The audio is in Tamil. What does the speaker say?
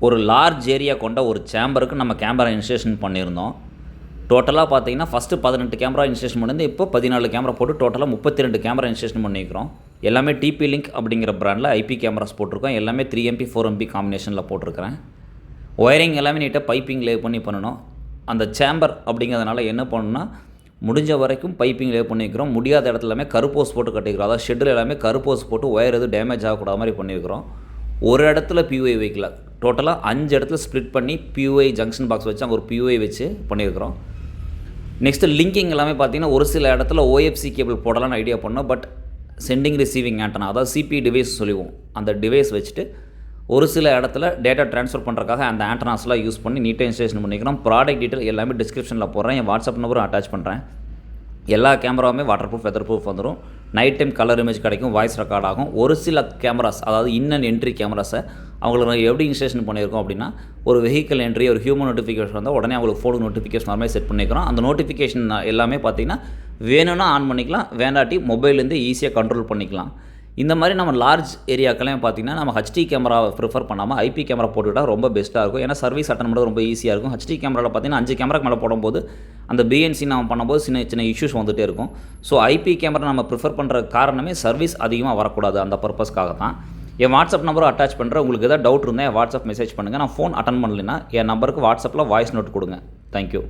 ஒரு லார்ஜ் ஏரியா கொண்ட ஒரு சேம்பருக்கு நம்ம கேமரா இன்ஸ்டலேஷன் பண்ணியிருந்தோம். டோட்டலாக பார்த்தீங்கன்னா ஃபஸ்ட்டு 18 கேமரா இன்ஸ்டலேஷன் பண்ணியிருந்து இப்போ 14 கேமரா போட்டு டோட்டலாக 32 கேமரா இன்ஸ்டலேஷன் பண்ணியிருக்கிறோம். எல்லாமே டிபி லிங்க் அப்படிங்கிற பிராண்டில் ஐபி கேமராஸ் போட்டிருக்கோம். எல்லாமே 3MP 4MP காம்பினேஷனில் போட்டிருக்கிறேன். ஒயரிங் எல்லாமே நீட்டாக பைப்பிங் லே பண்ணணும். அந்த சேம்பர் அப்படிங்கிறதுனால என்ன பண்ணணும்னா முடிஞ்ச வரைக்கும் பைப்பிங் லே பண்ணியிருக்கிறோம். முடியாத இடத்துல எல்லாமே கருப்போஸ் போட்டு கட்டிக்கிறோம். அதாவது ஷெட்டில் எல்லாமே கருப்போஸ் போட்டு ஒயர் எதுவும் டேமேஜ் ஆகக்கூடாத மாதிரி பண்ணியிருக்கிறோம். ஒரு இடத்துல பியூஐ வைக்கல, டோட்டலாக 5 இடத்துல ஸ்ப்ளிட் பண்ணி பியூஐ ஜங்ஷன் பாக்ஸ் வச்சு அங்கே ஒரு பியூஐ வச்சு பண்ணியிருக்கிறோம். நெக்ஸ்ட்டு லிங்கிங் எல்லாமே பார்த்தீங்கன்னா ஒரு சில இடத்துல ஓஎஃப்சி கேபிள் போடலான்னு ஐடியா பண்ணோம். பட் சென்டிங் ரிசீவிங் ஆண்டனா, அதாவது சிபி டிவைஸ் சொல்லுவோம், அந்த டிவைஸ் வச்சுட்டு ஒரு சில இடத்துல டேட்டா ட்ரான்ஸ்ஃபர் பண்ணுறதுக்காக அந்த ஆண்டனாஸ்லாம் யூஸ் பண்ணி நீட்டாக இன்ஸ்டலேஷன் பண்ணிக்கிறோம். ப்ராடக்ட் டீட்டெயில் எல்லாமே டிஸ்கிரிப்ஷனில் போடுறேன். என் வாட்ஸ்அப் நம்பரும் அட்டாச் பண்ணுறேன். எல்லா கேமராவுமே வாட்டர் ப்ரூஃப், வெதர் ப்ரூஃப் வந்துடும். நைட் டைம் கலர் இமேஜ் கிடைக்கும், வாய்ஸ் ரெக்கார்ட் ஆகும். ஒரு சில கேமராஸ், அதாவது இன் அண்ட் என்ட்ரி கேமராஸை அவங்களுக்கு எப்படி இன்ஸ்டலேஷன் பண்ணியிருக்கோம் அப்படின்னா, ஒரு வெஹிக்கல் என்ட்ரி, ஒரு ஹியூமன் நோட்டிஃபிகேஷன் வந்தால் உடனே அவங்களுக்கு ஃபோனுக்கு நோட்டிஃபிகேஷன் மாதிரி செட் பண்ணிக்கிறோம். அந்த நோட்டிஃபிகேஷன் எல்லாமே பார்த்திங்கன்னா வேணும்னா ஆன் பண்ணிக்கலாம், வேண்டாட்டி மொபைல்லேருந்து ஈஸியாக கண்ட்ரோல் பண்ணிக்கலாம். இந்த மாதிரி நம்ம லார்ஜ் ஏரியாக்கெல்லாம் பார்த்திங்கன்னா நம்ம ஹச்டி கேமராவை ப்ரிஃபர் பண்ணாமல் ஐபி கேமரா போட்டுக்கிட்டால் ரொம்ப பெஸ்ட்டாக இருக்கும். ஏன்னா சர்வீஸ் அட்டன் பண்ணுறது ரொம்ப ஈஸியாக இருக்கும். ஹச்டி கேமராவில் பார்த்திங்கன்னா 5 கேமராக்கு மேலே போடும்போது அந்த பிஎன்சி நம்ம பண்ணும்போது சின்ன சின்ன இஷ்யூஸ் வந்துகிட்டே இருக்கும். ஸோ ஐபி கேமரா நம்ம ப்ரிஃபர் பண்ணுற காரணமே சர்வீஸ் அதிகமாக வரக்கூடாது, அந்த பர்பஸ்க்காக தான். என் வாட்ஸ்அப் நம்பரும் அட்டாச் பண்ணுறேன். உங்களுக்கு எதாவது டவுட் இருந்தால் என் வாட்ஸ்அப் மெசேஜ் பண்ணுங்கள். நான் ஃபோன் அட்டன் பண்ணலைன்னா என் நம்பருக்கு வாட்ஸ்அப்பில் வாய்ஸ் நோட் கொடுங்க. தேங்க்யூ.